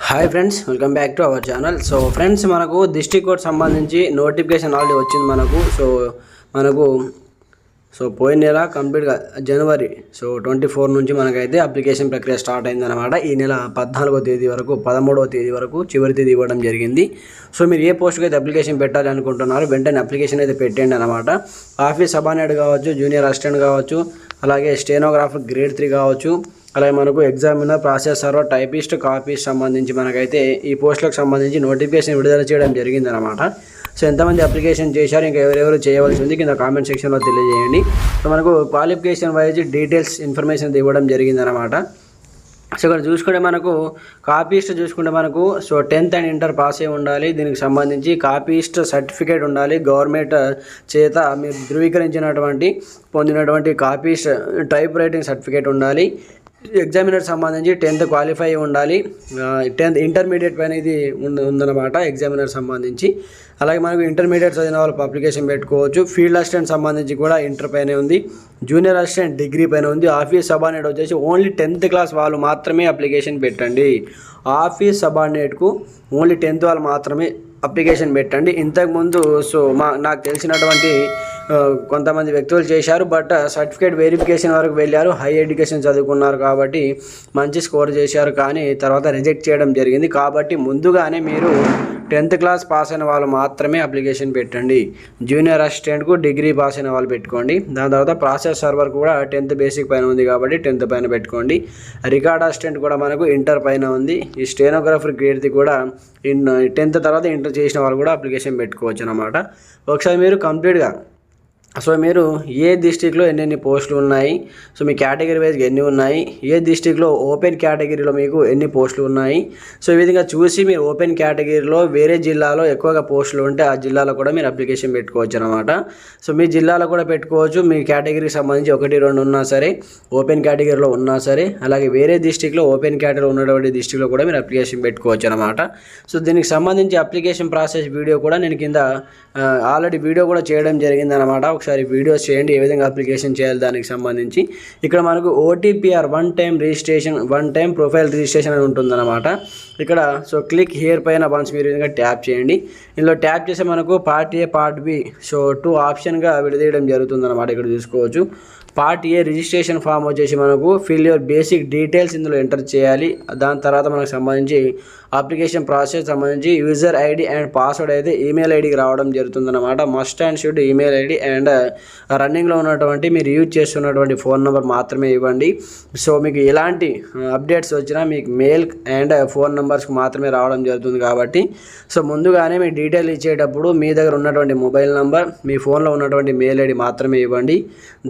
Hi friends, welcome back to our channel. So friends, మనకు district court సంబంధించి notification already వచ్చింది మనకు పోయిన నెల కంప్లీట్గా జనవరి 24 నుంచి మనకైతే అప్లికేషన్ ప్రక్రియ స్టార్ట్ అయిందన్నమాట. ఈ నెల 14వ తేదీ వరకు 13వ తేదీ వరకు చివరి తేదీ ఇవ్వడం జరిగింది. సో మీరు ఏ పోస్ట్కి అయితే అప్లికేషన్ పెట్టాలి అనుకుంటున్నారో వెంటనే అప్లికేషన్ అయితే పెట్టండి అనమాట. ఆఫీస్ సబార్డినేట్ కావచ్చు, జూనియర్ అసిస్టెంట్ కావచ్చు, అలాగే స్టెనోగ్రాఫర్ గ్రేడ్ 3 కావచ్చు, అలాగే మనకు examiner, process server, typist, copyist సంబంధించి మనకైతే ఈ పోస్టులకు సంబంధించి నోటిఫికేషన్ విడుదల చేయడం జరిగిందనమాట. సో ఎంతమంది అప్లికేషన్ చేశారు, ఇంకా ఎవరెవరు చేయవలసి ఉంది కింద కామెంట్ సెక్షన్లో తెలియజేయండి. సో మనకు క్వాలిఫికేషన్ వైజ్ డీటెయిల్స్ ఇన్ఫర్మేషన్ ఇవ్వడం జరిగిందనమాట. సో ఇక్కడ చూసుకుంటే మనకు కాపీస్ట్ చూసుకుంటే మనకు 10th అండ్ ఇంటర్ పాస్ అయి ఉండాలి. దీనికి సంబంధించి కాపీస్ట్ సర్టిఫికేట్ ఉండాలి. గవర్నమెంట్ చేత మీరు ధృవీకరించినటువంటి పొందినటువంటి కాపీస్ట్ టైప్ రైటింగ్ సర్టిఫికేట్ ఉండాలి. ఎగ్జామినర్ సంబంధించి 10th క్వాలిఫై ఉండాలి. 10th ఇంటర్మీడియట్ పైన ఇది ఉందన్నమాట ఎగ్జామినర్ సంబంధించి. అలాగే మనకు ఇంటర్మీడియట్ చదివిన వాళ్ళు అప్లికేషన్ పెట్టుకోవచ్చు. ఫీల్డ్ అసిస్టెంట్ సంబంధించి కూడా ఇంటర్ పైనే ఉంది. జూనియర్ అసిస్టెంట్ డిగ్రీ పైన ఉంది. ఆఫీస్ సబార్డినేట్ వచ్చేసి ఓన్లీ 10th క్లాస్ వాళ్ళు మాత్రమే అప్లికేషన్ పెట్టండి. ఆఫీస్ సబార్డినేట్కు ఓన్లీ 10th వాళ్ళు మాత్రమే అప్లికేషన్ పెట్టండి. ఇంతకుముందు నాకు తెలిసినటువంటి కొంతమంది వ్యక్తులు చేశారు, బట్ సర్టిఫికేట్ వెరిఫికేషన్ వరకు వెళ్ళారు, హై ఎడ్యుకేషన్ చదువుకున్నారు కాబట్టి మంచి స్కోర్ చేశారు, కానీ తర్వాత రిజెక్ట్ చేయడం జరిగింది. కాబట్టి ముందుగానే మీరు 10th క్లాస్ పాస్ అయిన వాళ్ళు మాత్రమే అప్లికేషన్ పెట్టండి. జూనియర్ అసిస్టెంట్కు డిగ్రీ పాస్ అయిన వాళ్ళు పెట్టుకోండి. దాని తర్వాత ప్రాసెస్ సర్వర్ కూడా 10th బేసిక్ పైన ఉంది కాబట్టి 10th పైన పెట్టుకోండి. రికార్డ్ అసిస్టెంట్ కూడా మనకు ఇంటర్ పైన ఉంది. ఈ స్టెనోగ్రాఫర్ గ్రేడ్ది కూడా 10th తర్వాత ఇంటర్ చేసిన వాళ్ళు కూడా అప్లికేషన్ పెట్టుకోవచ్చు అన్నమాట. ఒకసారి మీరు కంప్లీట్గా మీరు ఏ డిస్టిక్లో ఎన్ని పోస్టులు ఉన్నాయి, మీ కేటగిరీ వైజ్గా ఎన్ని ఉన్నాయి, ఏ డిస్టిక్లో ఓపెన్ కేటగిరీలో మీకు ఎన్ని పోస్టులు ఉన్నాయి, ఈ విధంగా చూసి మీరు ఓపెన్ కేటగిరీలో వేరే జిల్లాలో ఎక్కువగా పోస్టులు ఉంటే ఆ జిల్లాలో కూడా మీరు అప్లికేషన్ పెట్టుకోవచ్చు అనమాట. మీ జిల్లాలో కూడా పెట్టుకోవచ్చు. మీ కేటగిరీకి సంబంధించి 1, 2 ఉన్నా సరే, ఓపెన్ కేటగిరీలో ఉన్నా సరే, అలాగే వేరే డిస్టిక్లో ఓపెన్ కేటగిరీలో ఉన్నటువంటి డిస్టిక్లో కూడా మీరు అప్లికేషన్ పెట్టుకోవచ్చు అనమాట. దీనికి సంబంధించి అప్లికేషన్ ప్రాసెస్ వీడియో కూడా నేను కింద ఆల్రెడీ వీడియో కూడా చేయడం జరిగిందనమాట. ఒకసారి వీడియోస్ చేయండి ఏ విధంగా అప్లికేషన్ చేయాలి దానికి సంబంధించి. ఇక్కడ మనకు OTPR one time profile registration అని ఉంటుందన్నమాట. ఇక్కడ క్లిక్ హియర్ పైన వన్స్ మీరు విధంగా ట్యాప్ చేయండి. ఇందులో ట్యాప్ చేస్తే మనకు పార్ట్ ఏ, పార్ట్ బి 2 ఆప్షన్గా విడదీయడం జరుగుతుందన్నమాట. ఇక్కడ చూసుకోవచ్చు. పార్ట్ ఏ రిజిస్ట్రేషన్ ఫామ్ వచ్చేసి మనకు ఫిల్ యువర్ బేసిక్ డీటెయిల్స్ ఇందులో ఎంటర్ చేయాలి. దాని తర్వాత మనకు సంబంధించి అప్లికేషన్ ప్రాసెస్ సంబంధించి యూజర్ ఐడి అండ్ పాస్వర్డ్ అయితే ఈమెయిల్ ఐడికి రావడం జరుగుతుందన్నమాట. Must and should email ID and రన్నింగ్లో ఉన్నటువంటి మీరు యూజ్ చేస్తున్నటువంటి ఫోన్ నెంబర్ మాత్రమే ఇవ్వండి. మీకు ఎలాంటి అప్డేట్స్ వచ్చినా మీకు మెయిల్ అండ్ ఫోన్ నెంబర్స్కి మాత్రమే రావడం జరుగుతుంది కాబట్టి ముందుగానే మీ డీటెయిల్ ఇచ్చేటప్పుడు మీ దగ్గర ఉన్నటువంటి మొబైల్ నెంబర్, మీ ఫోన్లో ఉన్నటువంటి మెయిల్ ఐడి మాత్రమే ఇవ్వండి.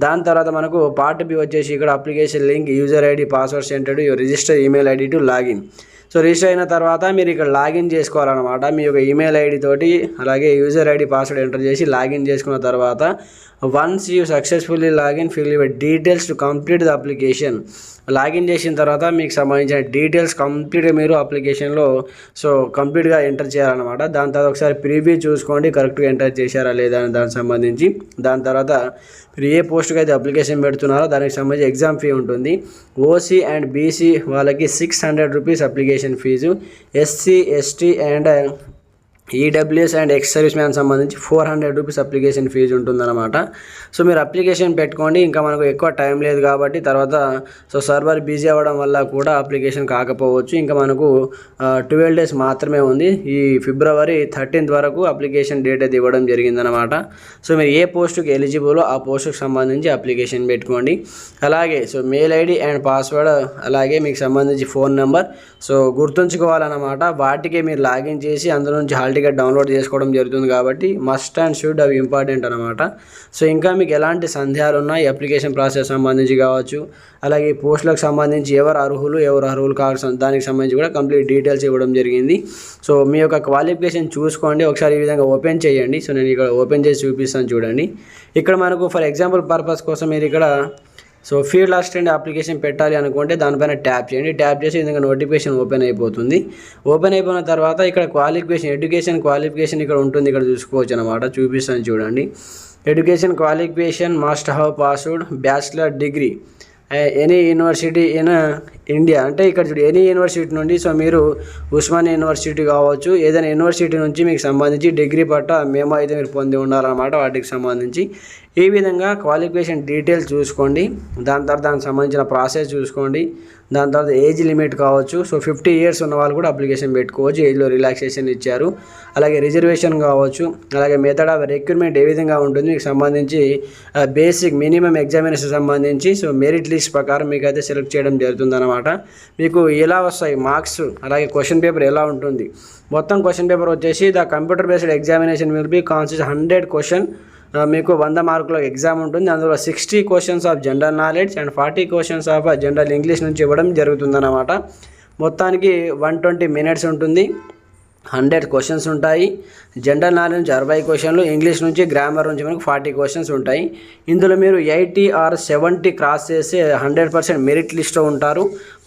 దాని తర్వాత మనకు పార్ట్ బి వచ్చేసి ఇక్కడ application link, user ID, password scented your register email ID to login. Register అయిన తర్వాత మీరు ఇక్కడ లాగిన్ చేసుకోవాలన్నమాట. మీ యొక్క ఈమెయిల్ ఐడి తోటి అలాగే యూజర్ ఐడి, పాస్వర్డ్ ఎంటర్ చేసి లాగిన్ చేసుకున్న తర్వాత once you successfully login fill your details to complete the application. Login చేసిన తర్వాత మీకు సంబంధించిన డీటెయిల్స్ కంప్లీట్గా మీరు అప్లికేషన్లో కంప్లీట్గా ఎంటర్ చేయాలన్నమాట. దాని తర్వాత ఒకసారి ప్రీవ్యూ చూసుకోండి కరెక్ట్గా ఎంటర్ చేశారా లేదా అని దానికి సంబంధించి. దాని తర్వాత మీరు ఏ పోస్ట్కి అయితే అప్లికేషన్ పెడుతున్నారో దానికి సంబంధించి ఎగ్జామ్ ఫీ ఉంటుంది. OC అండ్ BC వాళ్ళకి 600 rupees application fees. SC, ST and EWS and ex service man సంబంధించి 400 రూపీస్ అప్లికేషన్ ఫీజు ఉంటుందన్నమాట. మీరు అప్లికేషన్ పెట్టుకోండి. ఇంకా మనకు ఎక్కువ టైం లేదు కాబట్టి తర్వాత సర్వర్ బిజీ అవ్వడం వల్ల కూడా అప్లికేషన్ కాకపోవచ్చు. ఇంకా మనకు 12 డేస్ మాత్రమే ఉంది. ఈ ఫిబ్రవరి 13th వరకు అప్లికేషన్ డేట్ అయితే ఇవ్వడం జరిగిందనమాట. మీరు ఏ పోస్టుకి ఎలిజిబులో ఆ పోస్టుకు సంబంధించి అప్లికేషన్ పెట్టుకోండి. అలాగే మెయిల్ ఐడి అండ్ పాస్వర్డ్ అలాగే మీకు సంబంధించి ఫోన్ నెంబర్ గుర్తుంచుకోవాలన్నమాట. వాటికే మీరు లాగిన్ చేసి అందులో నుంచి హాల్ టికెట్ డౌన్లోడ్ చేసుకోవడం జరుగుతుంది కాబట్టి మస్ట్ అండ్ షుడ్ అవి ఇంపార్టెంట్ అనమాట. ఇంకా మీకు ఎలాంటి సందేహాలు ఉన్నా ఈ అప్లికేషన్ ప్రాసెస్ సంబంధించి కావచ్చు, అలాగే ఈ పోస్టులకు సంబంధించి ఎవరు అర్హులు కావాల్సిన దానికి సంబంధించి కూడా కంప్లీట్ డీటెయిల్స్ ఇవ్వడం జరిగింది. మీ యొక్క క్వాలిఫికేషన్ చూసుకోండి. ఒకసారి ఈ విధంగా ఓపెన్ చేయండి. నేను ఇక్కడ ఓపెన్ చేసి చూపిస్తాను చూడండి. ఇక్కడ మనకు ఫర్ ఎగ్జాంపుల్ పర్పస్ కోసం మీరు ఇక్కడ ఫీల్డ్ అసిస్టెంట్ అప్లికేషన్ పెట్టాలి అనుకుంటే దానిపైన ట్యాప్ చేయండి. ట్యాప్ చేసి ఈ విధంగా నోటిఫికేషన్ ఓపెన్ అయిపోతుంది. ఓపెన్ అయిపోయిన తర్వాత ఇక్కడ ఎడ్యుకేషన్ క్వాలిఫికేషన్ ఇక్కడ ఉంటుంది. ఇక్కడ చూసుకోవచ్చు అనమాట. చూపిస్తాను చూడండి. Education qualification must have password bachelor degree any university in India, అంటే ఇక్కడ చూడు ఎనీ యూనివర్సిటీ నుండి. సో మీరు ఉస్మానియా యూనివర్సిటీ కావచ్చు, ఏదైనా యూనివర్సిటీ నుంచి మీకు సంబంధించి డిగ్రీ పట్టా మేము అయితే మీరు పొంది ఉండాలన్నమాట వాటికి సంబంధించి. ఈ విధంగా క్వాలిఫికేషన్ డీటెయిల్స్ చూసుకోండి, దాని తర్వాత దానికి సంబంధించిన ప్రాసెస్ చూసుకోండి, దాని తర్వాత ఏజ్ లిమిట్ కావచ్చు. సో 50 years ఉన్న వాళ్ళు కూడా అప్లికేషన్ పెట్టుకోవచ్చు, ఏజ్లో రిలాక్సేషన్ ఇచ్చారు. అలాగే రిజర్వేషన్ కావచ్చు, అలాగే మెథడ్ ఆఫ్ రిక్రూట్మెంట్ ఏ విధంగా ఉంటుంది మీకు సంబంధించి బేసిక్ మినిమం ఎగ్జామినేషన్ సంబంధించి. సో మెరిట్ లిస్ట్ ప్రకారం మీకు అయితే సెలెక్ట్ చేయడం జరుగుతుందన్నమాట. మీకు ఎలా వస్తాయి మార్క్స్, అలాగే క్వశ్చన్ పేపర్ ఎలా ఉంటుంది. మొత్తం క్వశ్చన్ పేపర్ వచ్చేసి the computer based examination will be consist 100 question. మీకు 100 మార్కుల ఎగ్జామ్ ఉంటుంది. అందులో 60 questions of general knowledge and 40 questions of general English నుంచి ఇవ్వడం జరుగుతుందన్నమాట. మొత్తానికి 120 minutes ఉంటుంది, 100 క్వశ్చన్స్ ఉంటాయి. జనరల్ నాలెడ్జ్ నుంచి 60 క్వశ్చన్లు, ఇంగ్లీష్ నుంచి గ్రామర్ నుంచి మనకు 40 క్వశ్చన్స్ ఉంటాయి. ఇందులో మీరు 80 or 70 క్రాస్ చేసి 100% మెరిట్ లిస్ట్లో ఉంటారు.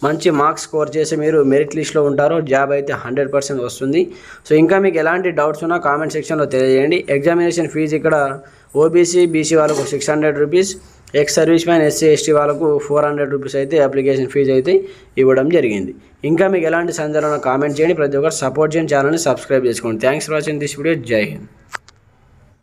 మంచి మార్క్స్ స్కోర్ చేసి మీరు మెరిట్ లిస్ట్లో ఉంటారు, జాబ్ అయితే 100% వస్తుంది. సో ఇంకా మీకు ఎలాంటి డౌట్స్ ఉన్నా కామెంట్ సెక్షన్లో తెలియజేయండి. ఎగ్జామినేషన్ ఫీజు ఇక్కడ ఓబీసీ బీసీ వాళ్ళకు 600 rupees, X service man SC ST వాళ్ళకు 400 రూపీస్ అయితే అప్లికేషన్ ఫీజు అయితే ఇవ్వడం జరిగింది. ఇంకా మీకు ఎలాంటి సందేహాలను కామెంట్ చేయండి, ప్రతి ఒక్కరు సపోర్ట్ చేయండి, ఛానల్ని సబ్స్క్రైబ్ చేసుకోండి. Thanks for watching this video. జై హింద్.